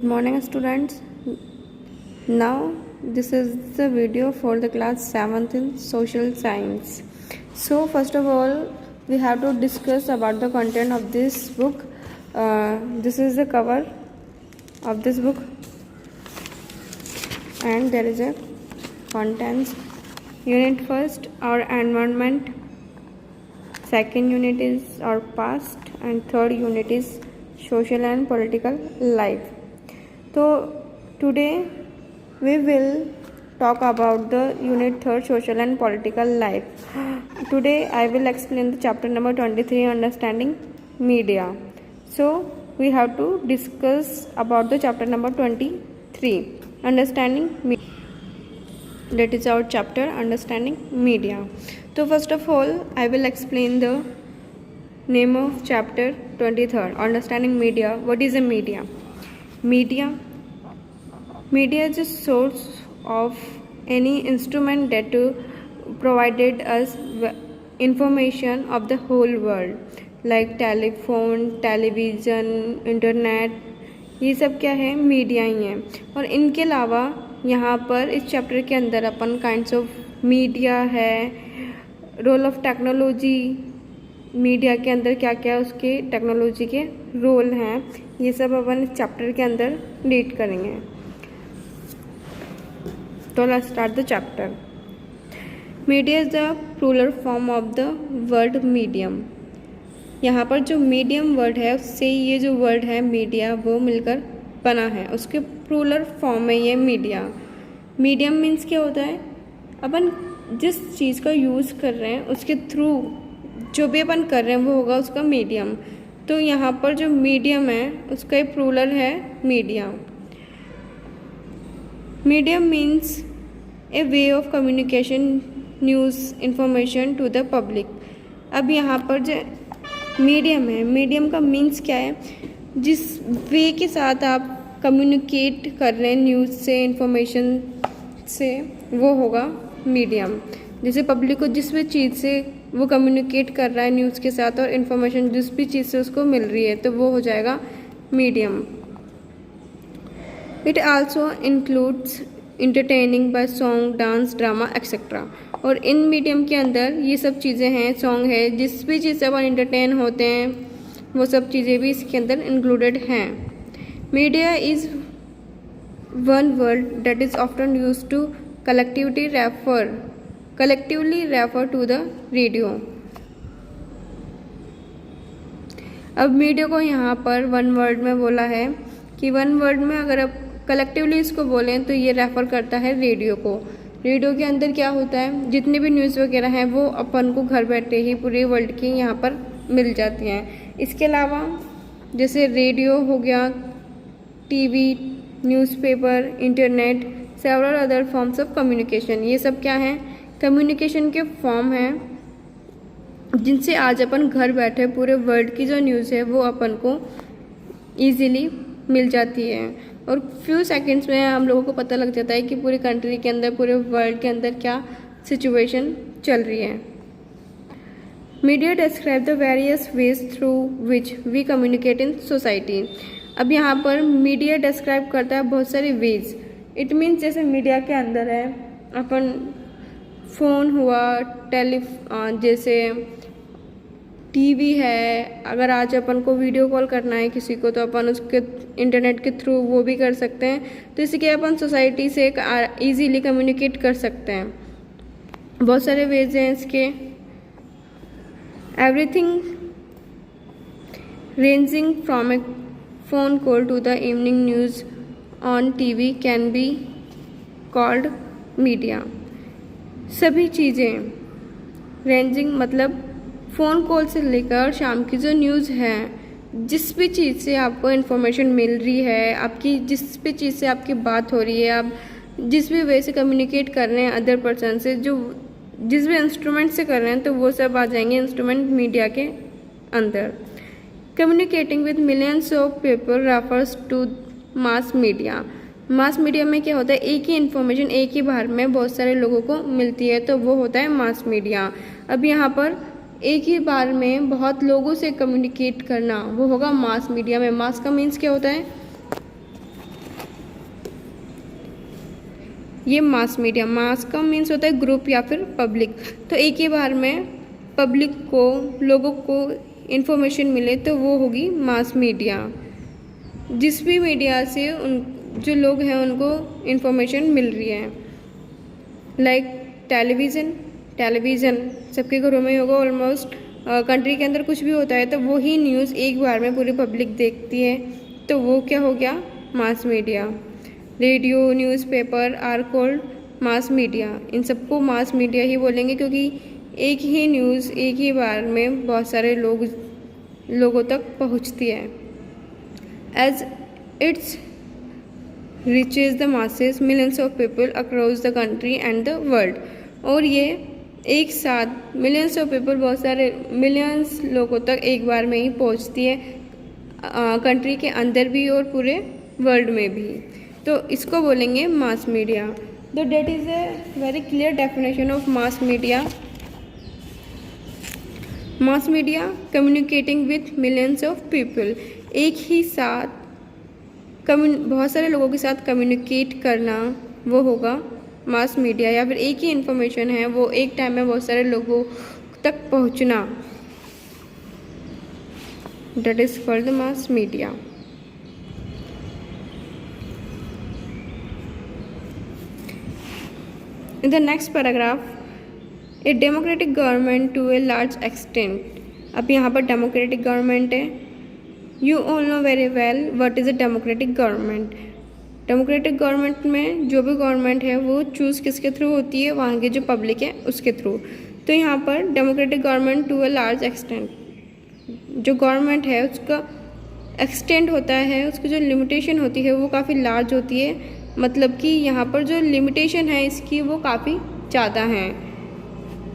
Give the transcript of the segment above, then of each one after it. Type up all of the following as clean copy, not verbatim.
Good morning students. Now this is the video for the class 7th in social science. So first of all we have to discuss about the content of this book. This is the cover of this book and there is a contents. Unit first our environment, second unit is our past and third unit is social and political life. So today we will talk about the unit 3rd social and political life. Today I will explain the chapter number 23 understanding media. So we have to discuss about the chapter number 23 understanding media. That is our chapter understanding media. So first of all I will explain the name of chapter 23rd understanding media. What is a media? Media is a source of any instrument that provided us information of the whole world like telephone, television, internet, ये सब क्या है? Media ही है. और इनके अलावा यहाँ पर इस चैप्टर के अंदर अपन काइंड्स ऑफ मीडिया है, रोल ऑफ टेक्नोलॉजी, मीडिया के अंदर क्या क्या उसके टेक्नोलॉजी के रोल हैं, ये सब अपन इस चैप्टर के अंदर रीड करेंगे. तो let's start the chapter. Media is the plural form of the word medium. यहाँ पर जो मीडियम वर्ड है उससे ये जो वर्ड है मीडिया वो मिलकर बना है, उसके प्लूरल फॉर्म में ये मीडिया. मीडियम मीन्स क्या होता है? अपन जिस चीज़ का यूज़ कर रहे हैं उसके थ्रू जो भी अपन कर रहे हैं वो होगा उसका मीडियम. तो यहाँ पर जो मीडियम है उसका एक प्लूरल है media. Medium means a way of communication news information to the public. अब यहाँ पर जो मीडियम है, मीडियम का मीन्स क्या है? जिस वे के साथ आप कम्युनिकेट कर रहे हैं न्यूज़ से, इंफॉर्मेशन से, वो होगा मीडियम. जैसे पब्लिक को जिस भी चीज़ से वो कम्युनिकेट कर रहा है न्यूज़ के साथ और इन्फॉर्मेशन जिस भी चीज़ से उसको मिल रही है तो वो हो जाएगा medium. It also includes entertaining by song, dance, drama etcetera. और इन मीडियम के अंदर ये सब चीज़ें हैं, सॉन्ग है, जिस भी चीज़ से अपन इंटरटेन होते हैं वो सब चीज़ें भी इसके अंदर इंक्लूडेड हैं. Media is one word that is often use to collectively refer to the radio. अब मीडिया को यहाँ पर वन वर्ड में बोला है कि वन वर्ड में अगर आप कलेक्टिवली इसको बोलें तो ये रेफ़र करता है रेडियो को. रेडियो के अंदर क्या होता है? जितनी भी न्यूज़ वगैरह हैं वो अपन को घर बैठे ही पूरे वर्ल्ड की यहाँ पर मिल जाती हैं. इसके अलावा जैसे रेडियो हो गया, TV, newspaper, internet, several other forms of communication, ये सब क्या हैं? कम्युनिकेशन के फॉर्म हैं जिनसे आज अपन घर बैठे पूरे वर्ल्ड की जो न्यूज़ है वो अपन को ईजीली मिल जाती है और फ्यू सेकंड्स में हम लोगों को पता लग जाता है कि पूरी कंट्री के अंदर, पूरे वर्ल्ड के अंदर क्या सिचुएशन चल रही है. Media describe the various ways through which we communicate in society. अब यहाँ पर मीडिया डिस्क्राइब करता है बहुत सारे वेज. इट मीन्स जैसे मीडिया के अंदर है अपन फ़ोन हुआ, जैसे टीवी है, अगर आज अपन को वीडियो कॉल करना है किसी को तो अपन उसके इंटरनेट के थ्रू वो भी कर सकते हैं. तो इसके अपन सोसाइटी से ईजीली कम्युनिकेट कर सकते हैं. बहुत सारे वेज हैं इसके. Everything ranging from a phone call to the evening news on TV can be called media. सभी चीज़ें, रेंजिंग मतलब फ़ोन कॉल से लेकर शाम की जो न्यूज़ है, जिस भी चीज़ से आपको इन्फॉर्मेशन मिल रही है, आपकी जिस भी चीज़ से आपकी बात हो रही है, आप जिस भी वे से कम्युनिकेट कर रहे हैं अदर पर्सन से, जो जिस भी इंस्ट्रूमेंट से कर रहे हैं तो वो सब आ जाएंगे इंस्ट्रूमेंट मीडिया के अंदर. Communicating with millions of people refers to mass media. Mass media में क्या होता है? एक ही इन्फॉर्मेशन एक ही बार में बहुत सारे लोगों को मिलती है तो वो होता है मास मीडिया. अब यहाँ पर एक ही बार में बहुत लोगों से कम्युनिकेट करना वो होगा मास मीडिया में. मास का मीन्स क्या होता है? ये मास मीडिया, मास का मीन्स होता है ग्रुप या फिर पब्लिक। तो एक ही बार में पब्लिक को, लोगों को इन्फॉर्मेशन मिले तो वो होगी मास मीडिया। जिस भी मीडिया से उन जो लोग हैं उनको इन्फॉर्मेशन मिल रही है, लाइक टेलीविज़न सबके घरों में होगा ऑलमोस्ट। कंट्री के अंदर कुछ भी होता है तो वो ही न्यूज़ एक बार में पूरी पब्लिक देखती है, तो वो क्या हो गया, mass media. Radio, newspaper are called mass media. इन सबको मास मीडिया ही बोलेंगे क्योंकि एक ही न्यूज़ एक ही बार में बहुत सारे लोगों तक पहुंचती है। As it's reaches the masses millions of people across the country and the world. और ये एक साथ मिलियंस ऑफ पीपल, बहुत सारे मिलियंस लोगों तक एक बार में ही पहुंचती है, कंट्री के अंदर भी और पूरे वर्ल्ड में भी। तो इसको बोलेंगे मास मीडिया। तो that is a very clear definition of mass media. Mass media communicating with millions of people, एक ही साथ बहुत सारे लोगों के साथ कम्युनिकेट करना, वो होगा मास मीडिया। या फिर एक ही इन्फॉर्मेशन है वो एक टाइम में बहुत सारे लोगों तक पहुंचना, that is called the mass media. In the next paragraph, a democratic government to a large extent. अब यहाँ पर democratic government है। You all know very well what is a democratic government. Democratic government में जो भी government है वो choose किसके थ्रू होती है, वहाँ की जो पब्लिक है उसके थ्रू। तो यहाँ पर democratic government to a large extent, जो गवर्नमेंट है उसका एक्सटेंट होता है, उसकी जो लिमिटेशन होती है वो काफ़ी लार्ज होती है। मतलब कि यहाँ पर जो लिमिटेशन है इसकी वो काफ़ी ज़्यादा है।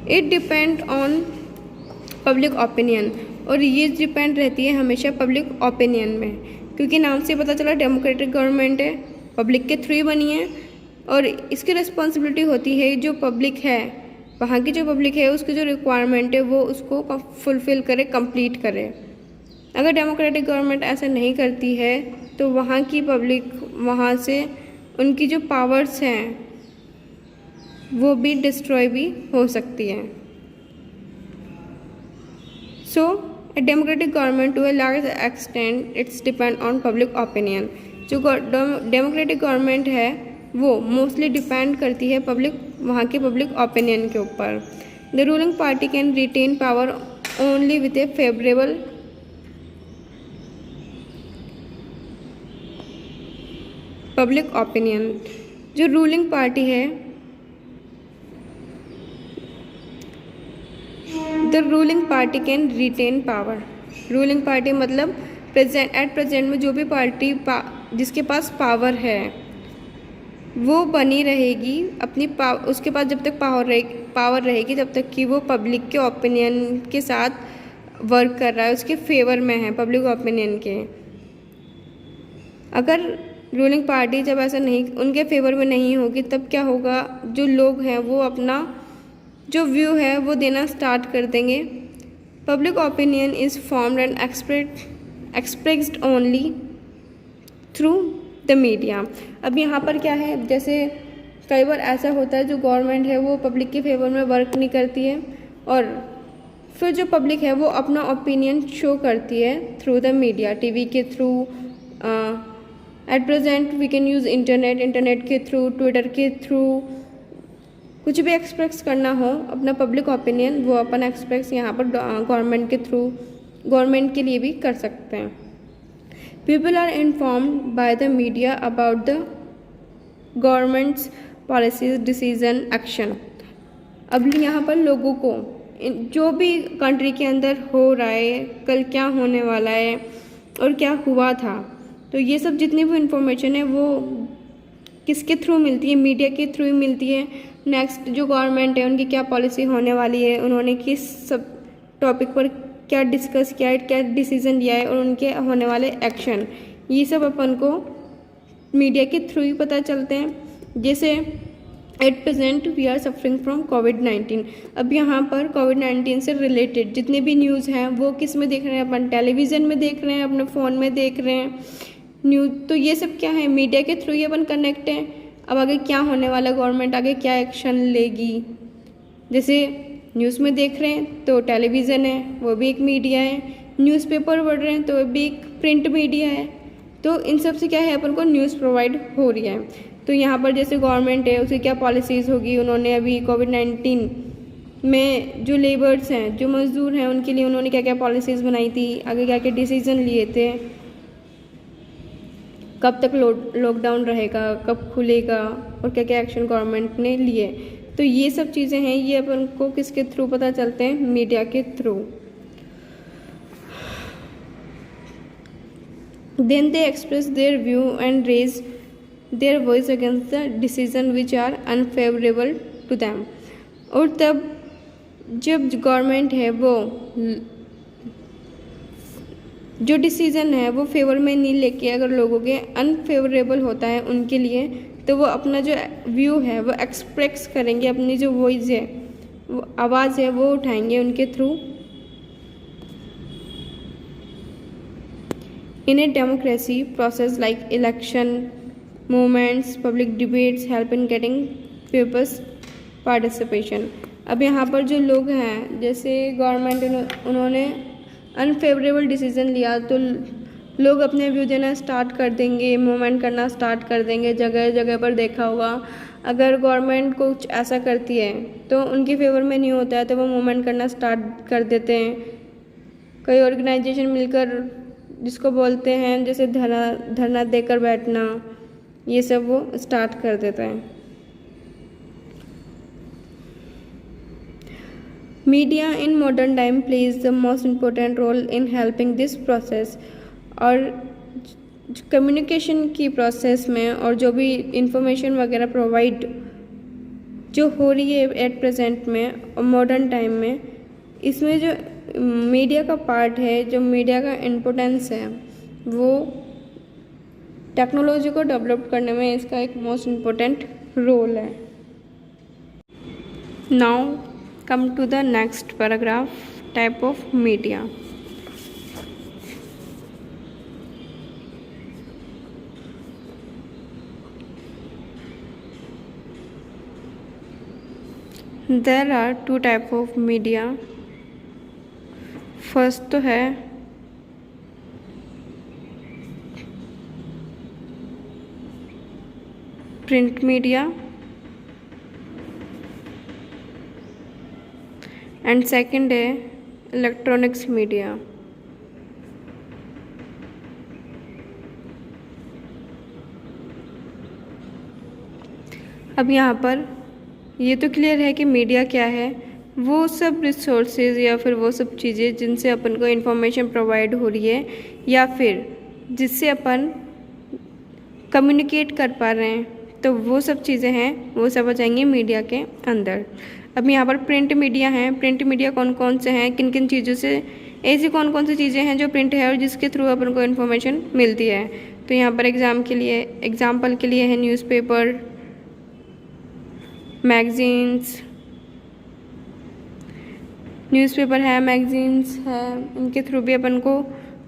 It depend on public opinion, और ये डिपेंड रहती है हमेशा पब्लिक ओपिनियन में, क्योंकि नाम से पता चला डेमोक्रेटिक गवर्नमेंट है, पब्लिक के थ्रू ही बनी है। और इसकी रिस्पॉन्सिबिलिटी होती है जो पब्लिक है, वहाँ की जो पब्लिक है उसकी जो रिक्वायरमेंट है वो उसको फुलफ़िल करे, कंप्लीट करे। अगर डेमोक्रेटिक गवर्नमेंट ऐसा नहीं करती है तो वहाँ की पब्लिक, वहाँ से उनकी जो पावर्स हैं वो भी डिस्ट्रॉय भी हो सकती है। सो a democratic government to a large extent it's depend on public opinion. जो डेमोक्रेटिक गवर्नमेंट है वो मोस्टली डिपेंड करती है वहाँ के पब्लिक ओपिनियन के ऊपर। The ruling party can retain power only with a favourable public opinion. जो रूलिंग पार्टी है, the ruling party can retain power. Ruling party मतलब प्रेजेंट में जो भी पार्टी जिसके पास पावर है वो बनी रहेगी अपनी उसके पास जब तक पावर रहेगी तब तक कि वो पब्लिक के ओपिनियन के साथ वर्क कर रहा है, उसके फेवर में है पब्लिक ओपिनियन के। अगर रूलिंग पार्टी जब ऐसा नहीं, उनके फेवर में नहीं होगी, तब क्या होगा, जो लोग हैं वो अपना जो व्यू है वो देना स्टार्ट कर देंगे। Public opinion is formed and expressed only through the media. अब यहाँ पर क्या है, जैसे कई बार ऐसा होता है जो गवर्नमेंट है वो पब्लिक के फेवर में वर्क नहीं करती है, और फिर जो पब्लिक है वो अपना ओपिनियन शो करती है थ्रू द मीडिया, टीवी के through. At present we can use internet के थ्रू, ट्विटर के थ्रू। कुछ भी एक्सप्रेस करना हो अपना पब्लिक ओपिनियन, वो अपन एक्सप्रेस यहाँ पर गवर्नमेंट के थ्रू, गवर्नमेंट के लिए भी कर सकते हैं। People are informed by the media about the government's policies, decision, action. अब यहाँ पर लोगों को जो भी कंट्री के अंदर हो रहा है, कल क्या होने वाला है और क्या हुआ था, तो ये सब जितनी भी इंफॉर्मेशन है वो किसके थ्रू मिलती है, मीडिया के थ्रू ही मिलती है। नेक्स्ट जो गवर्नमेंट है उनकी क्या पॉलिसी होने वाली है, उन्होंने किस सब टॉपिक पर क्या डिस्कस किया है, क्या डिसीजन लिया है और उनके होने वाले एक्शन, ये सब अपन को मीडिया के थ्रू ही पता चलते हैं। जैसे at present we are suffering from कोविड-19। अब यहाँ पर कोविड-19 से रिलेटेड जितने भी न्यूज़ हैं वो किस में देख रहे हैं, अपन टेलीविज़न में देख रहे हैं, अपने फ़ोन में देख रहे हैं न्यूज़। तो ये सब क्या है, मीडिया के थ्रू ही अपन कनेक्ट हैं। अब आगे क्या होने वाला, गवर्नमेंट आगे क्या एक्शन लेगी। जैसे न्यूज़ में देख रहे हैं तो टेलीविज़न है, वो भी एक मीडिया है, न्यूज़पेपर पढ़ रहे हैं तो वो भी एक प्रिंट मीडिया है। तो इन सब से क्या है, अपन को न्यूज़ प्रोवाइड हो रही है। तो यहाँ पर जैसे गवर्नमेंट है उसकी क्या पॉलिसीज़ होगी, उन्होंने अभी कोविड-19 में जो लेबर्स हैं, जो मज़दूर हैं, उनके लिए उन्होंने क्या क्या पॉलिसीज़ बनाई थी, आगे क्या क्या डिसीज़न लिए थे, कब तक लॉकडाउन रहेगा, कब खुलेगा, और क्या क्या एक्शन गवर्नमेंट ने लिए। तो ये सब चीज़ें हैं, ये अपन को किसके थ्रू पता चलते हैं, मीडिया के through. Then they express their view and raise their voice against the decision which are unfavourable to them. और तब जब गवर्नमेंट है वो जो डिसीज़न है वो फेवर में नहीं लेके अगर लोगों के अनफेवरेबल होता है उनके लिए, तो वो अपना जो व्यू है वो एक्सप्रेस करेंगे, अपनी जो वॉइस है, वो आवाज़ है, वो उठाएंगे उनके through. In a democracy process like election movements public debates help in getting peoples participation. अब यहाँ पर जो लोग हैं, जैसे गवर्नमेंट उन्होंने अनफेवरेबल डिसीज़न लिया तो लोग अपने व्यू देना स्टार्ट कर देंगे, मूवमेंट करना स्टार्ट कर देंगे। जगह जगह पर देखा होगा, अगर गवर्नमेंट कुछ ऐसा करती है तो उनके फेवर में नहीं होता है तो वो मूवमेंट करना स्टार्ट कर देते हैं। कई ऑर्गेनाइजेशन मिलकर जिसको बोलते हैं जैसे धरना देकर बैठना, ये सब वो स्टार्ट कर देते हैं। Media in modern time plays the most important role in helping this process. और कम्युनिकेशन की प्रोसेस में और जो भी इंफॉर्मेशन वगैरह प्रोवाइड जो हो रही है एट प्रेजेंट में और मॉडर्न टाइम में, इसमें जो मीडिया का पार्ट है, जो मीडिया का इम्पोर्टेंस है, वो टेक्नोलॉजी को डेवलप करने में इसका एक मोस्ट इम्पोर्टेंट रोल है। Now come to the next paragraph, type of media. There are two type of media. First तो है print media एंड सेकंड है इलेक्ट्रॉनिक्स मीडिया। अब यहाँ पर ये तो क्लियर है कि मीडिया क्या है, वो सब रिसोर्सेज या फिर वो सब चीज़ें जिनसे अपन को इन्फॉर्मेशन प्रोवाइड हो रही है या फिर जिससे अपन कम्युनिकेट कर पा रहे हैं, तो वो सब चीज़ें हैं, वो सब आ जाएंगी मीडिया के अंदर। अब यहाँ पर प्रिंट मीडिया हैं। प्रिंट मीडिया कौन कौन से हैं, किन किन चीज़ों से, ऐसी कौन कौन सी चीज़ें हैं जो प्रिंट है और जिसके थ्रू अपन को इन्फॉर्मेशन मिलती है। तो यहाँ पर एग्जाम्पल के लिए है न्यूज़पेपर, मैगजीन्स, न्यूज़पेपर है, मैगजीन्स है, इनके थ्रू भी अपन को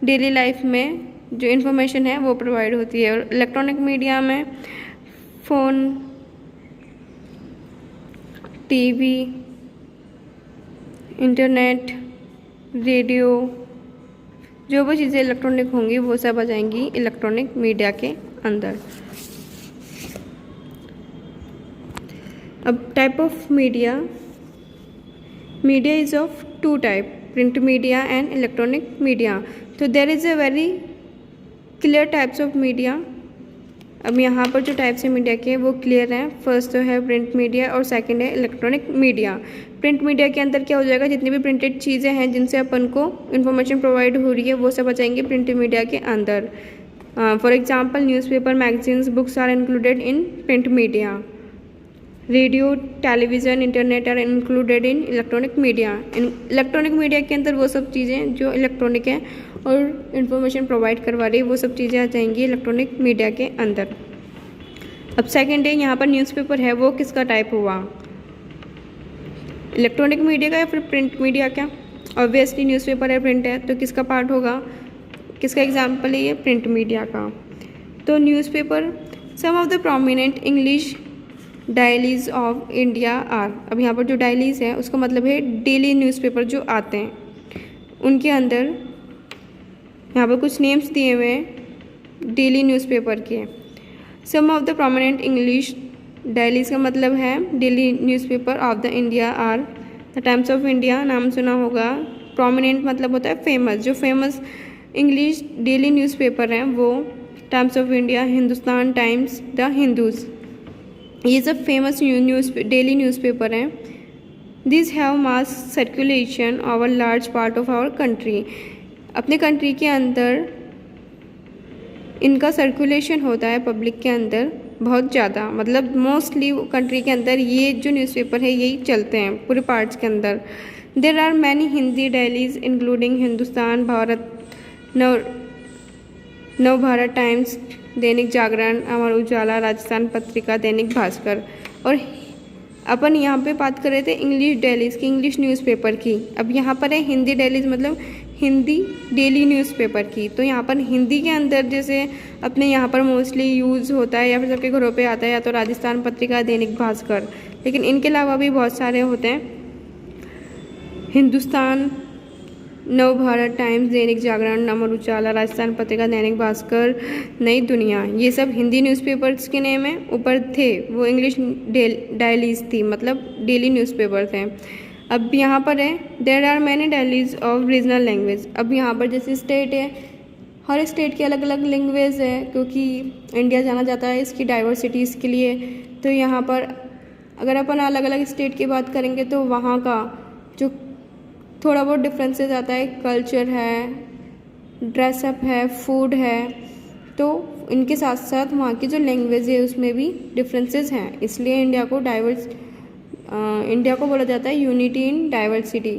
डेली लाइफ में जो इन्फॉर्मेशन है वो प्रोवाइड होती है। और इलेक्ट्रॉनिक मीडिया में फ़ोन, टीवी, इंटरनेट, रेडियो, जो भी चीज़ें इलेक्ट्रॉनिक होंगी वो सब आ जाएंगी इलेक्ट्रॉनिक मीडिया के अंदर। अब type of media is of two type, print media and electronic media. तो there is a very clear types of media. अब यहाँ पर जो टाइप्स है मीडिया के वो क्लियर हैं। फर्स्ट तो है प्रिंट मीडिया और सेकंड है इलेक्ट्रॉनिक मीडिया। प्रिंट मीडिया के अंदर क्या हो जाएगा, जितनी भी प्रिंटेड चीज़ें हैं जिनसे अपन को इन्फॉर्मेशन प्रोवाइड हो रही है वो सब आ जाएंगे प्रिंट मीडिया के अंदर। For example newspaper, magazines, books are included in print media. Radio, television, internet are included in electronic media. Electronic media के अंदर वो सब चीज़ें जो इलेक्ट्रॉनिक है और इन्फॉर्मेशन प्रोवाइड करवा रही है वो सब चीज़ें आ जाएंगी इलेक्ट्रॉनिक मीडिया के अंदर। अब सेकंड है, यहाँ पर न्यूज़पेपर है, वो किसका टाइप हुआ, इलेक्ट्रॉनिक मीडिया का या फिर प्रिंट मीडिया का? ऑब्वियसली न्यूज़पेपर है, प्रिंट है, तो किसका पार्ट होगा, किसका एग्जाम्पल है ये, प्रिंट मीडिया का। तो newspaper some of the prominent English dailies of India are. अब यहाँ पर जो डायलीज है उसका मतलब है डेली न्यूज़पेपर जो आते हैं, उनके अंदर यहाँ पर कुछ नेम्स दिए हुए हैं डेली न्यूज़पेपर के। Some of the prominent English dailies का मतलब है daily newspaper of the India are the Times of India, नाम सुना होगा। प्रोमिनेंट मतलब होता है फेमस, जो फेमस इंग्लिश डेली न्यूज़पेपर हैं वो Times of India, Hindustan Times, the Hindus, ये सब फेमस डेली न्यूज़पेपर हैं। This have mass circulation over large part of our country. अपने कंट्री के अंदर इनका सर्कुलेशन होता है पब्लिक के अंदर बहुत ज़्यादा, मतलब मोस्टली कंट्री के अंदर ये जो न्यूज़पेपर है यही चलते हैं पूरे पार्ट्स के अंदर। There are many Hindi dailies including Hindustan, Bharat, Nav Bharat times, Dainik Jagran, Amar Ujala, Rajasthan Patrika, Dainik Bhaskar. और अपन यहाँ पे बात कर रहे थे इंग्लिश डेलीज की, इंग्लिश न्यूज़पेपर की। अब यहाँ पर है हिंदी डेलीज मतलब हिंदी डेली न्यूज़पेपर की। तो यहाँ पर हिंदी के अंदर जैसे अपने यहाँ पर मोस्टली यूज़ होता है या फिर सबके घरों पे आता है या तो राजस्थान पत्रिका, दैनिक भास्कर, लेकिन इनके अलावा भी बहुत सारे होते हैं, हिंदुस्तान, नव भारत टाइम्स, दैनिक जागरण, अमर उजाला, राजस्थान पत्रिका, दैनिक भास्कर, नई दुनिया, ये सब हिंदी न्यूज़पेपर्स के नेम हैं। ऊपर थे वो इंग्लिश डायलीज थी, मतलब डेली न्यूज़पेपर थे। अब यहाँ पर है there are many dailies of regional language. अब यहाँ पर जैसे स्टेट है, हर स्टेट की अलग अलग लैंग्वेज है, क्योंकि इंडिया जाना जाता है इसकी डाइवर्सिटीज़ के लिए। तो यहाँ पर अगर अपन अलग अलग स्टेट की बात करेंगे तो वहाँ का जो थोड़ा बहुत डिफरेंसेस आता है, कल्चर है, ड्रेसअप है, फूड है, तो इनके साथ साथ वहाँ की जो लैंग्वेज है उसमें भी डिफरेंसेस हैं। इसलिए इंडिया को बोला जाता है यूनिटी इन डाइवर्सिटी।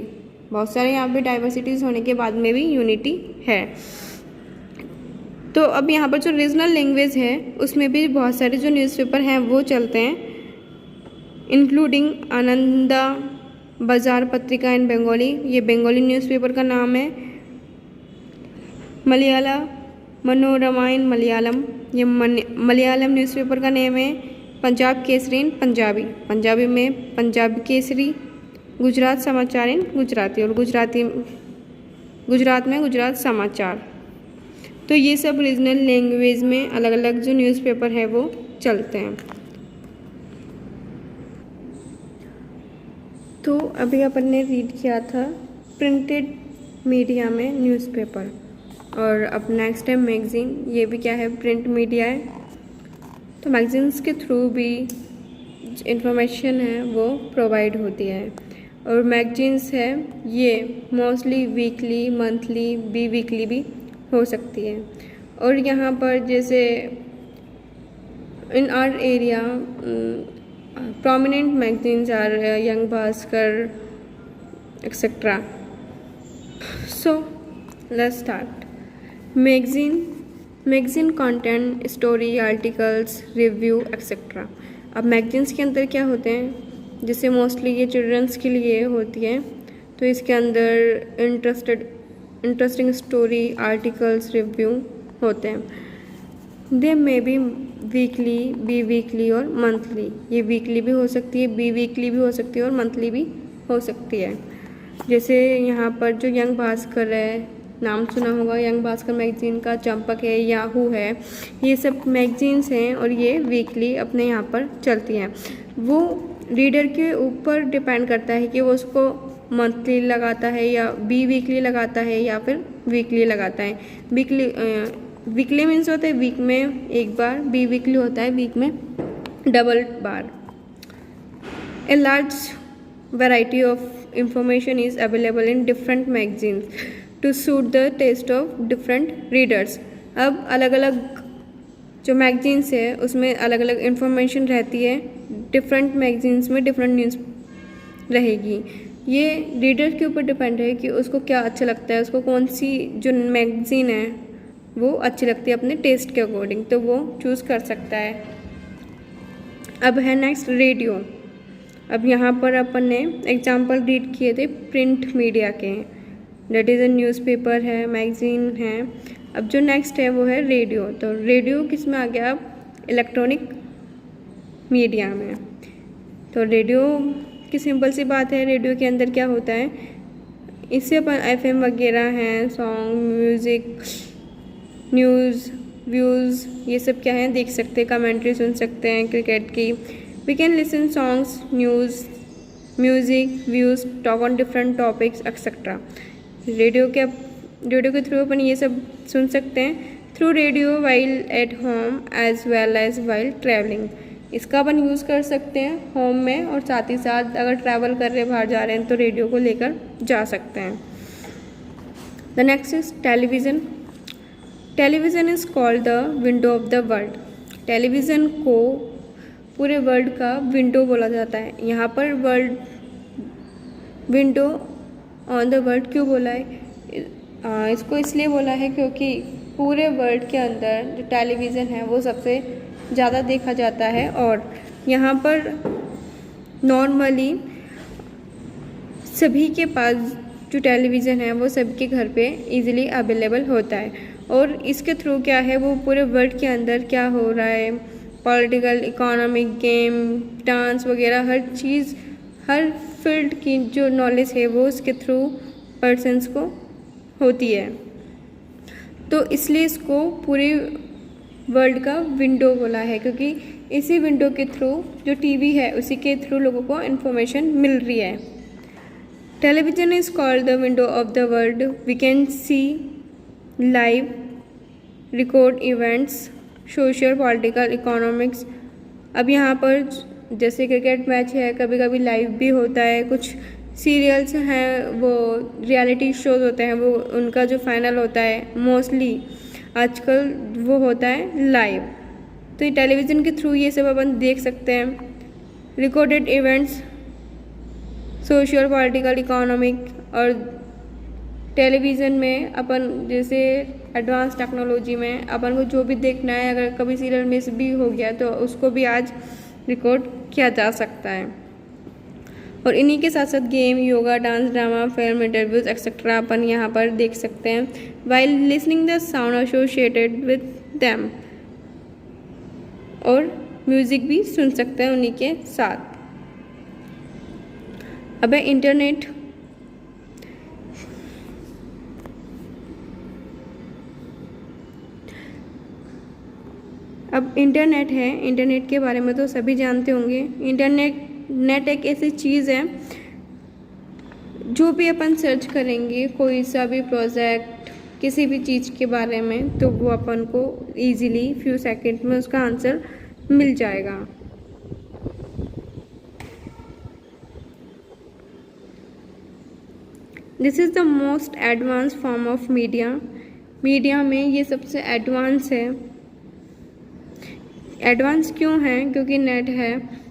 बहुत सारे यहाँ पे डाइवर्सिटीज़ होने के बाद में भी यूनिटी है। तो अब यहाँ पर जो रीजनल लैंग्वेज है उसमें भी बहुत सारे जो न्यूज़पेपर हैं वो चलते हैं, इंक्लूडिंग आनंदा बाज़ार पत्रिका इन बंगाली, ये बंगाली न्यूज़पेपर का नाम है। मलयाला मनोरमा इन मलयालम, ये मलयालम न्यूज़पेपर का नेम है। पंजाब केसरी इन पंजाबी, पंजाबी में पंजाब केसरी। गुजरात समाचार इन गुजराती, और गुजरात में गुजरात समाचार। तो ये सब रीजनल लैंग्वेज में अलग अलग जो न्यूज़पेपर है वो चलते हैं। तो अभी अपन ने रीड किया था प्रिंटेड मीडिया में न्यूज़पेपर, और अब नेक्स्ट है मैगज़ीन। ये भी क्या है, प्रिंट मीडिया है। तो मैगज़ीन्स के थ्रू भी इंफॉर्मेशन है वो प्रोवाइड होती है। और मैगज़ीन्स है ये mostly weekly, monthly, bi weekly भी हो सकती है। और यहाँ पर जैसे in our area prominent magazines are Young Bhaskar, etc. So let's start. Magazine content, story, articles, review, etc. अब मैगजीन्स के अंदर क्या होते हैं, जैसे मोस्टली ये चिल्ड्रंस के लिए होती है, तो इसके अंदर इंटरेस्टिंग स्टोरी, आर्टिकल्स, रिव्यू होते हैं। They may be weekly, bi weekly और मंथली। ये वीकली भी हो सकती है, बी वीकली भी हो सकती है और मंथली भी हो सकती है। जैसे यहाँ पर जो यंग भास्कर है, नाम सुना होगा यंग भास्कर मैगज़ीन का, चंपक है, याहू है, ये सब मैगज़ीन्स हैं और ये वीकली अपने यहाँ पर चलती हैं। वो रीडर के ऊपर डिपेंड करता है कि वो उसको मंथली लगाता है या बी वीकली लगाता है या फिर वीकली लगाता है। वीकली मीन्स होता है वीक में एक बार, बी वीकली होता है वीक में डबल बार। A large variety of information is available in different magazines to suit the taste of different readers. अब अलग अलग जो मैगजीन्स है उसमें अलग अलग इंफॉर्मेशन रहती है, डिफरेंट मैगजीन्स में डिफरेंट न्यूज़ रहेगी। ये रीडर के ऊपर डिपेंड है कि उसको क्या अच्छा लगता है, उसको कौन सी जो मैगज़ीन है वो अच्छी लगती है अपने टेस्ट के अकॉर्डिंग, तो वो चूज़ कर सकता है। अब है नेक्स्ट रेडियो। अब यहाँ पर अपन ने एग्जाम्पल रीड किए थे प्रिंट मीडिया के, डेट इज़ अ न्यूज़पेपर है, मैगज़ीन है। अब जो नेक्स्ट है वो है रेडियो। तो रेडियो किस में आ गया, अब इलेक्ट्रॉनिक मीडिया में। तो रेडियो की सिंपल सी बात है, रेडियो के अंदर क्या होता है, इससे अपन FM वगैरह हैं, सॉन्ग, म्यूज़िक, न्यूज़, व्यूज़, ये सब क्या है देख सकते हैं, कमेंट्री सुन सकते हैं क्रिकेट की। We can listen songs, news, music, views, talk on different topics etcetera. Radio के थ्रू अपन ये सब सुन सकते हैं through radio while at home as well as while travelling. इसका अपन यूज़ कर सकते हैं होम में, और साथ ही साथ अगर ट्रैवल कर रहे बाहर जा रहे हैं तो रेडियो को लेकर जा सकते हैं। The next is television. Television is called the window of the world. Television को पूरे वर्ल्ड का विंडो बोला जाता है। यहाँ पर world window on the world क्यों बोला है, इसको इसलिए बोला है क्योंकि पूरे वर्ल्ड के अंदर जो टेलीविज़न है वो सबसे ज़्यादा देखा जाता है, और यहाँ पर नॉर्मली सभी के पास जो टेलीविज़न है वो सबके घर पे इजीली अवेलेबल होता है। और इसके थ्रू क्या है, वो पूरे वर्ल्ड के अंदर क्या हो रहा है, पॉलिटिकल, इकोनॉमिक, गेम, डांस वगैरह हर चीज़, हर फील्ड की जो नॉलेज है वो इसके थ्रू पर्सन्स को होती है। तो इसलिए इसको पूरे वर्ल्ड का विंडो बोला है, क्योंकि इसी विंडो के थ्रू जो टीवी है उसी के थ्रू लोगों को इन्फॉर्मेशन मिल रही है। Television is called the window of the world. We can see live, record events, social, political, economics. अब यहाँ पर जैसे क्रिकेट मैच है, कभी कभी लाइव भी होता है, कुछ सीरियल्स हैं, वो रियलिटी शोज़ होते हैं, वो उनका जो फाइनल होता है मोस्टली आजकल वो होता है लाइव। तो ये टेलीविज़न के थ्रू ये सब अपन देख सकते हैं। Recorded events, social, political, economic. और टेलीविज़न में अपन जैसे एडवांस टेक्नोलॉजी में अपन को जो भी देखना है, अगर कभी सीरियल मिस भी हो गया तो उसको भी आज रिकॉर्ड किया जा सकता है। और इन्हीं के साथ साथ game, yoga, dance, drama, film, interviews etcetera अपन यहाँ पर देख सकते हैं while listening the sound associated with them. और म्यूज़िक भी सुन सकते हैं उन्हीं के साथ। अब है इंटरनेट। अब इंटरनेट है, इंटरनेट के बारे में तो सभी जानते होंगे। नेट एक ऐसी चीज़ है, जो भी अपन सर्च करेंगे, कोई सा भी प्रोजेक्ट, किसी भी चीज़ के बारे में, तो वो अपन को इजीली फ्यू सेकंड में उसका आंसर मिल जाएगा। This is the most advance form of media. Media में ये सबसे एडवांस है। एडवांस क्यों है? क्योंकि नेट है।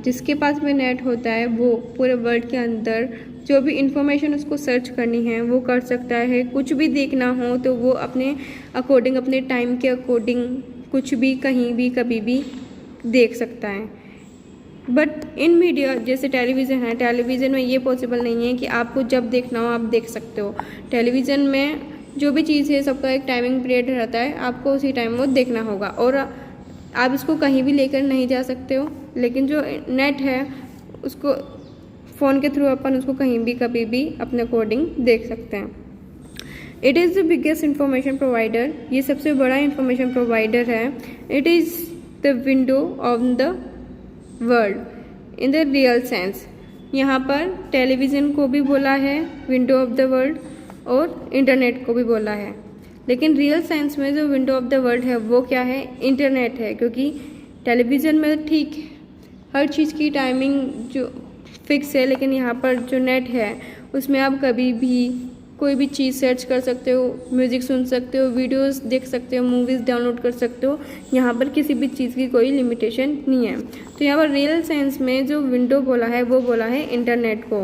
जिसके पास में नेट होता है वो पूरे वर्ल्ड के अंदर जो भी इंफॉर्मेशन उसको सर्च करनी है वो कर सकता है। कुछ भी देखना हो तो वो अपने अकॉर्डिंग, अपने टाइम के अकॉर्डिंग कुछ भी, कहीं भी, कभी भी देख सकता है। बट इन मीडिया जैसे टेलीविज़न है, टेलीविज़न में ये पॉसिबल नहीं है कि आपको जब देखना हो आप देख सकते हो। टेलीविज़न में जो भी चीज़ है सबका एक टाइमिंग पीरियड रहता है, आपको उसी टाइम वो देखना होगा और आप इसको कहीं भी लेकर नहीं जा सकते हो। लेकिन जो नेट है उसको फ़ोन के थ्रू अपन उसको कहीं भी, कभी भी अपने अकॉर्डिंग देख सकते हैं। It is the biggest information provider. ये सबसे बड़ा इंफॉर्मेशन प्रोवाइडर है। It is the window of the world in the real sense. यहाँ पर टेलीविज़न को भी बोला है विंडो ऑफ द वर्ल्ड और इंटरनेट को भी बोला है। लेकिन रियल सेंस में जो विंडो ऑफ द वर्ल्ड है वो क्या है? इंटरनेट है। क्योंकि टेलीविज़न में ठीक हर चीज़ की टाइमिंग जो फिक्स है, लेकिन यहाँ पर जो नेट है उसमें आप कभी भी कोई भी चीज़ सर्च कर सकते हो, म्यूज़िक सुन सकते हो, वीडियोस देख सकते हो, मूवीज़ डाउनलोड कर सकते हो। यहाँ पर किसी भी चीज़ की कोई लिमिटेशन नहीं है। तो यहाँ पर रियल सेंस में जो विंडो बोला है वो बोला है इंटरनेट को,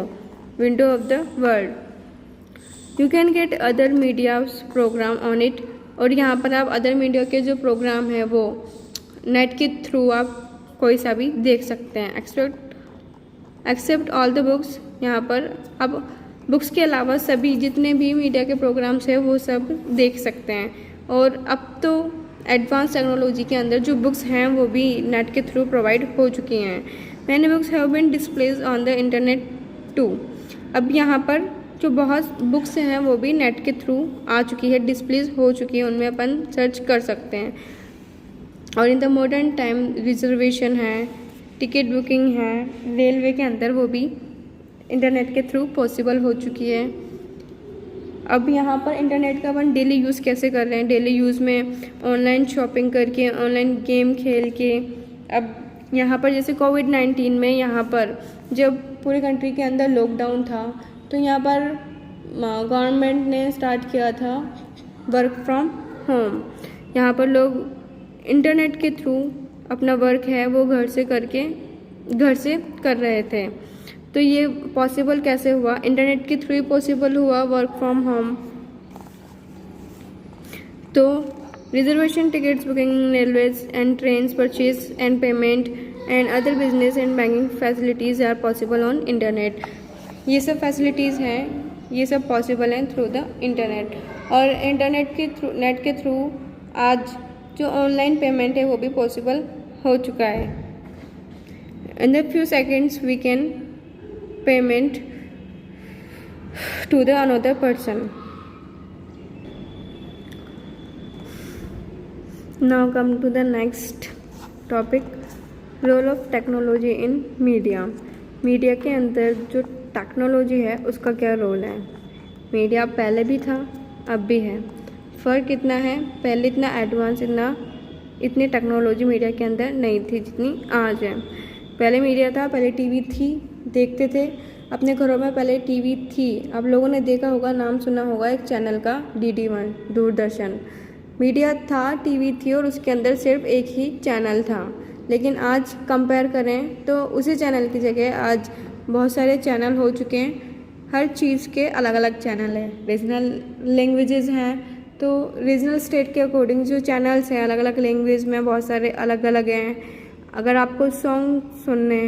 window of the world. You can get other medias program on it. और यहाँ पर आप अदर मीडिया के जो प्रोग्राम है वो नेट के थ्रू आप कोई सा भी देख सकते हैं। Except all the books. यहाँ पर अब बुक्स के अलावा सभी जितने भी मीडिया के प्रोग्राम्स हैं वो सब देख सकते हैं। और अब तो एडवांस टेक्नोलॉजी के अंदर जो बुक्स हैं वो भी नेट के थ्रू प्रोवाइड हो चुकी हैं। Many books have been displays on the internet too. अब यहाँ पर जो बहुत बुक्स हैं वो भी नेट के थ्रू आ चुकी है, डिस्प्लेज हो चुकी है, उनमें अपन सर्च कर सकते हैं। और in the modern time reservation है, टिकट बुकिंग है रेलवे के अंदर, वो भी इंटरनेट के थ्रू पॉसिबल हो चुकी है। अब यहाँ पर इंटरनेट का अपन डेली यूज़ कैसे कर रहे हैं, डेली यूज़ में ऑनलाइन शॉपिंग करके, ऑनलाइन गेम खेल के। अब यहाँ पर जैसे कोविड-19 में यहाँ पर जब पूरी कंट्री के अंदर लॉकडाउन था तो यहाँ पर गवर्नमेंट ने स्टार्ट किया था वर्क फ्रॉम होम। यहाँ पर लोग इंटरनेट के थ्रू अपना वर्क है वो घर से कर रहे थे। तो ये पॉसिबल कैसे हुआ, इंटरनेट के थ्रू ही पॉसिबल हुआ वर्क फ्रॉम होम। तो reservation, tickets booking, railways and trains purchase and payment and other business and banking facilities are possible on internet. ये सब फैसिलिटीज़ हैं, ये सब पॉसिबल हैं थ्रू द इंटरनेट। और इंटरनेट के थ्रू, नेट के थ्रू आज जो ऑनलाइन पेमेंट है वो भी पॉसिबल हो चुका है। In the few seconds we can payment to the another person. Now come to the next topic, role of technology in media. Media के अंदर जो टेक्नोलॉजी है उसका क्या रोल है। मीडिया पहले भी था, अब भी है। फ़र्क इतना है, पहले इतना एडवांस, इतनी टेक्नोलॉजी मीडिया के अंदर नहीं थी जितनी आज है। पहले मीडिया था, पहले टीवी थी, देखते थे अपने घरों में, पहले टीवी थी। आप लोगों ने देखा होगा, नाम सुना होगा एक चैनल का, DD1 दूरदर्शन। मीडिया था, टीवी थी और उसके अंदर सिर्फ एक ही चैनल था। लेकिन आज कंपेयर करें तो उसी चैनल की जगह आज बहुत सारे चैनल हो चुके हैं। हर चीज़ के अलग अलग चैनल हैं। रीजनल लैंग्वेजेस हैं तो रीजनल स्टेट के अकॉर्डिंग जो चैनल्स हैं अलग अलग लैंग्वेज में बहुत सारे अलग अलग हैं। अगर आपको सॉन्ग सुनने,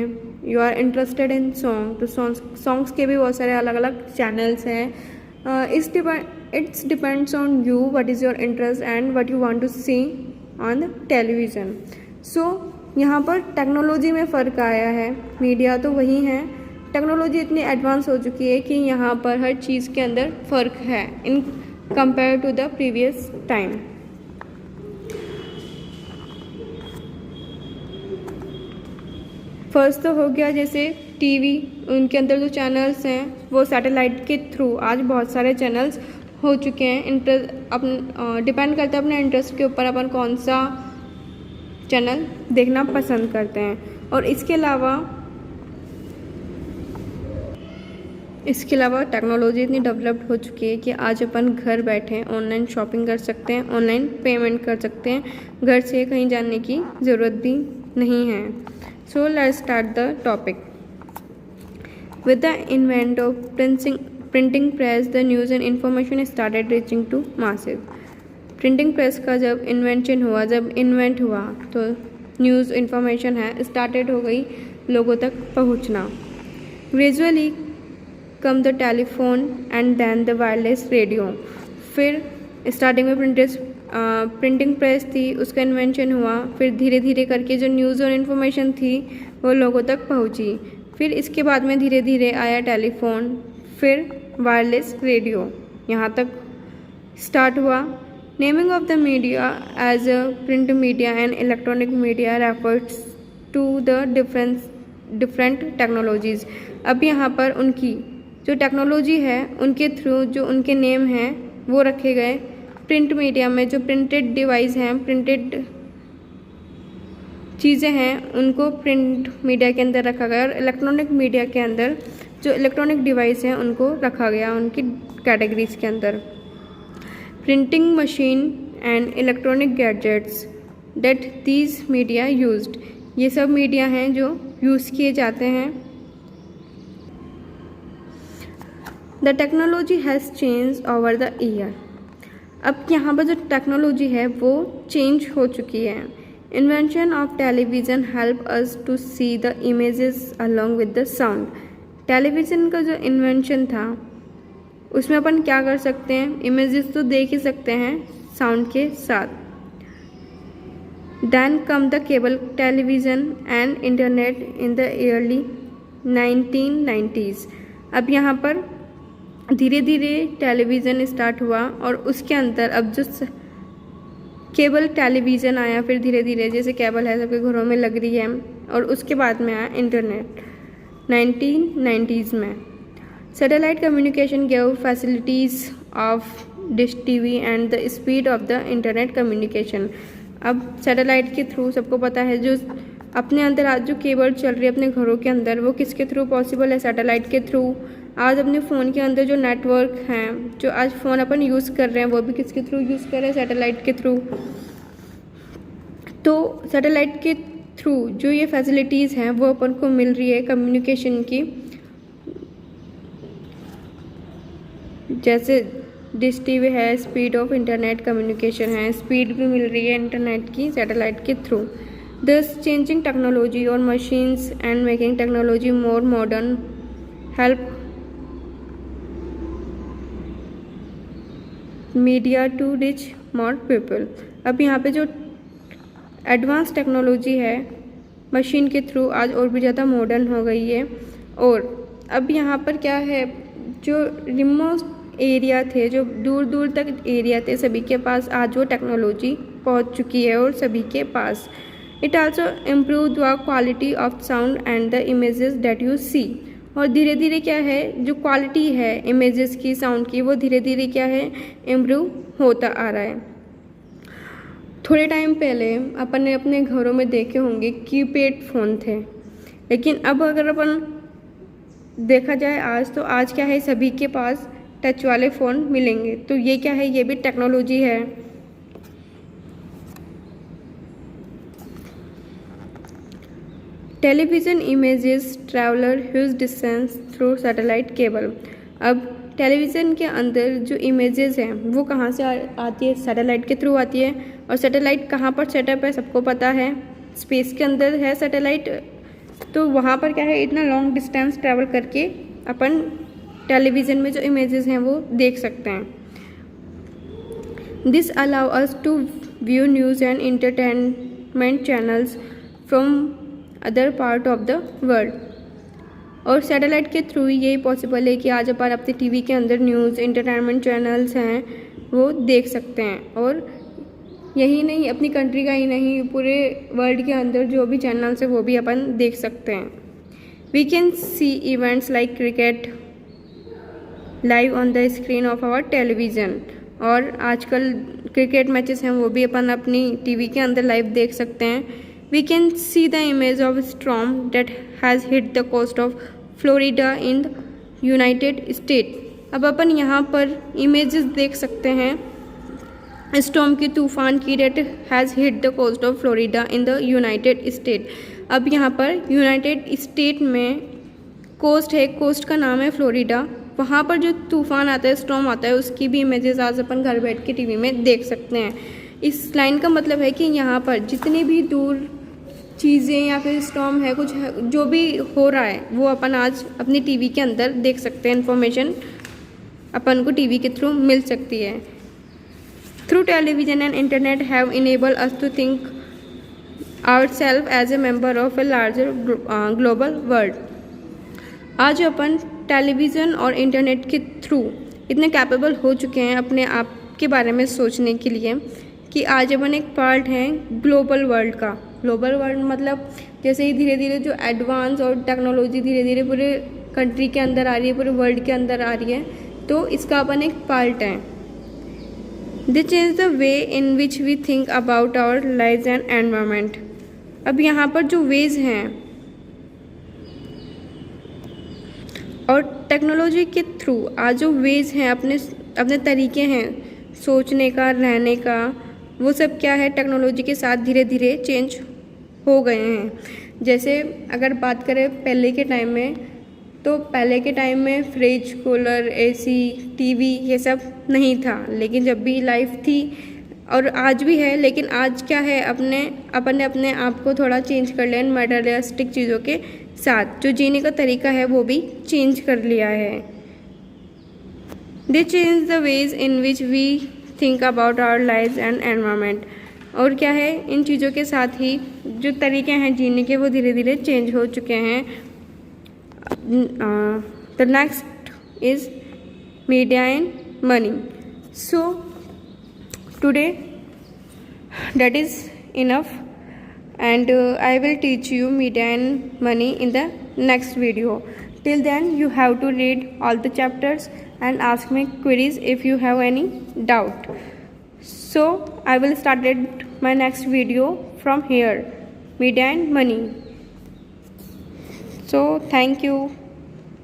you are interested in song, तो सॉन्ग्स के भी बहुत सारे अलग अलग चैनल्स हैं। It's depends on you, what is your interest and what you want to see on the television. So यहाँ पर टेक्नोलॉजी में फ़र्क आया है, मीडिया तो वही है। टेक्नोलॉजी इतनी एडवांस हो चुकी है कि यहाँ पर हर चीज़ के अंदर फ़र्क है in compare to the previous time. First तो हो गया जैसे टीवी, उनके अंदर जो चैनल्स हैं वो सैटेलाइट के थ्रू आज बहुत सारे चैनल्स हो चुके हैं। डिपेंड करता है अपने इंटरेस्ट के ऊपर अपन कौन सा चैनल देखना पसंद करते हैं। और इसके अलावा टेक्नोलॉजी इतनी डेवलप्ड हो चुकी है कि आज अपन घर बैठे ऑनलाइन शॉपिंग कर सकते हैं, ऑनलाइन पेमेंट कर सकते हैं, घर से कहीं जाने की ज़रूरत भी नहीं है। So let's start the topic. With the invent of printing press, the news and information started reaching to masses. Printing press का जब इन्वेंट हुआ तो न्यूज़ इंफॉर्मेशन है स्टार्टेड हो गई लोगों तक पहुंचना। Gradually come the telephone and then the wireless radio. फिर स्टार्टिंग में प्रिंटिंग प्रेस थी, उसका इन्वेंशन हुआ। फिर धीरे धीरे करके जो न्यूज़ और इन्फॉर्मेशन थी वो लोगों तक पहुंची। फिर इसके बाद में धीरे धीरे आया टेलीफोन, फिर वायरलेस रेडियो, यहाँ तक स्टार्ट हुआ। Naming of the media as a print media and electronic media refers to the different technologies. अब यहाँ पर उनकी जो टेक्नोलॉजी है उनके थ्रू जो उनके नेम हैं वो रखे गए। प्रिंट मीडिया में जो प्रिंटेड डिवाइस हैं, प्रिंटेड चीज़ें हैं, उनको प्रिंट मीडिया के अंदर रखा गया। और इलेक्ट्रॉनिक मीडिया के अंदर जो इलेक्ट्रॉनिक डिवाइस हैं उनको रखा गया उनकी कैटेगरीज के अंदर। Printing machine and electronic gadgets that these media used, ये सब मीडिया हैं जो यूज़ किए जाते हैं। The technology has change over the year. अब यहाँ पर जो टेक्नोलॉजी है वो चेंज हो चुकी है। Invention of television help us to see the images along with the sound. Television का जो इन्वेंशन था उसमें अपन क्या कर सकते हैं, इमेजेस तो देख ही सकते हैं साउंड के साथ। Then come the cable television and internet in the early 1990s. अब यहाँ पर धीरे धीरे टेलीविज़न स्टार्ट हुआ और उसके अंदर अब जो केबल टेलीविज़न आया, फिर धीरे धीरे जैसे केबल है सबके घरों में लग रही है, और उसके बाद में आया इंटरनेट 1990s में। Satellite communication gave facilities of dish TV and the speed of the internet communication. अब सैटेलाइट के थ्रू सबको पता है, जो अपने अंदर आज जो केबल चल रही है अपने घरों के अंदर, वो किसके थ्रू पॉसिबल है? सैटेलाइट के थ्रू। आज अपने फ़ोन के अंदर जो नेटवर्क हैं, जो आज फ़ोन अपन यूज़ कर रहे हैं, वो भी किसके थ्रू यूज़ कर रहे हैं? सैटेलाइट के थ्रू। तो सैटेलाइट के थ्रू जो ये फैसिलिटीज़ हैं वो अपन को मिल रही है कम्युनिकेशन की, जैसे डिश टीवी है, स्पीड ऑफ इंटरनेट कम्युनिकेशन है, स्पीड भी मिल रही है इंटरनेट की सैटेलाइट के थ्रू। दस चेंजिंग टेक्नोलॉजी और machines and making technology more modern help media to reach more people. अब यहाँ पे जो एडवांस टेक्नोलॉजी है मशीन के थ्रू आज और भी ज़्यादा मॉडर्न हो गई है। और अब यहाँ पर क्या है, जो रिमोट एरिया थे, जो दूर दूर तक एरिया थे, सभी के पास आज वो टेक्नोलॉजी पहुँच चुकी है और सभी के पास। It also improve the quality of sound and the images that you see. और धीरे धीरे क्या है, जो क्वालिटी है इमेजेस की, साउंड की, वो धीरे धीरे क्या है, इम्प्रूव होता आ रहा है। थोड़े टाइम पहले अपन ने अपने घरों में देखे होंगे कीपैड फ़ोन थे, लेकिन अब अगर अपन देखा जाए आज, तो आज क्या है, सभी के पास टच वाले फ़ोन मिलेंगे। तो ये क्या है, ये भी टेक्नोलॉजी है। Television images traveller huge distance through satellite cable. अब टेलीविज़न के अंदर जो इमेजेस हैं वो कहाँ से आती है? सैटेलाइट के थ्रू आती है। और सैटेलाइट कहाँ पर सेटअप है सबको पता है, स्पेस के अंदर है सैटेलाइट। तो वहाँ पर क्या है, इतना लॉन्ग डिस्टेंस ट्रैवल करके अपन टेलीविज़न में जो इमेजेस हैं वो देख सकते हैं। This allow us to view news and entertainment channels from other part of the world. और सैटेलाइट के थ्रू यही पॉसिबल है कि आज अपन अपने टीवी के अंदर न्यूज़ एंटरटेनमेंट चैनल्स हैं वो देख सकते हैं। और यही नहीं, अपनी कंट्री का ही नहीं, पूरे वर्ल्ड के अंदर जो भी चैनल्स है वो भी अपन देख सकते हैं। We can see events like cricket live on the screen of our television. और आजकल क्रिकेट मैचेस हैं वो भी अपन अपनी टीवी के अंदर लाइव देख सकते हैं। We can see the image of a storm that has hit the coast of Florida in the United States। अब अपन यहाँ पर इमेजेस देख सकते हैं स्टॉर्म की, तूफान की, that has hit the coast of Florida in the United State. अब यहाँ पर यूनाइटेड स्टेट में कोस्ट है, कोस्ट का नाम है फ्लोरिडा। वहाँ पर जो तूफान आता है, स्टॉर्म आता है, उसकी भी इमेजेस आज अपन घर बैठ के टीवी में देख सकते हैं। इस लाइन का मतलब है कि यहाँ पर जितनी भी दूर चीज़ें या फिर स्टॉर्म है, कुछ है, जो भी हो रहा है वो अपन आज अपनी टीवी के अंदर देख सकते हैं। इन्फॉर्मेशन अपन को टीवी के थ्रू मिल सकती है। Through television and internet have enable us to think ourself as a member of a larger global world. आज अपन टेलीविज़न और इंटरनेट के थ्रू इतने कैपेबल हो चुके हैं अपने आप के बारे में सोचने के लिए कि आज अपन एक पार्ट हैं ग्लोबल वर्ल्ड का। ग्लोबल वर्ल्ड मतलब जैसे ही धीरे धीरे जो एडवांस और टेक्नोलॉजी धीरे धीरे पूरे कंट्री के अंदर आ रही है, पूरे वर्ल्ड के अंदर आ रही है, तो इसका अपन एक पार्ट है। This change the way in which we think about our lives and environment. अब यहाँ पर जो वेज हैं और टेक्नोलॉजी के थ्रू आज जो वेज हैं, अपने तरीके हैं सोचने का, रहने का, वो सब क्या है, टेक्नोलॉजी के साथ धीरे धीरे चेंज हो गए हैं। जैसे अगर बात करें पहले के टाइम में, तो पहले के टाइम में फ्रिज, कूलर, एसी, टीवी ये सब नहीं था, लेकिन जब भी लाइफ थी और आज भी है, लेकिन आज क्या है, अपन ने अपने आप को थोड़ा चेंज कर लिया मटेरियलिस्टिक चीज़ों के साथ। जो जीने का तरीका है वो भी चेंज कर लिया है। They change the ways in which we think about our lives and environment। और क्या है, इन चीज़ों के साथ ही जो तरीके हैं जीने के वो धीरे धीरे चेंज हो चुके हैं। The next is media and money. So today that is enough, and I will teach you media and money in the next video. Till then you have to read all the chapters and ask me queries if you have any doubt. So I will start my next video from here, media and money. So thank you.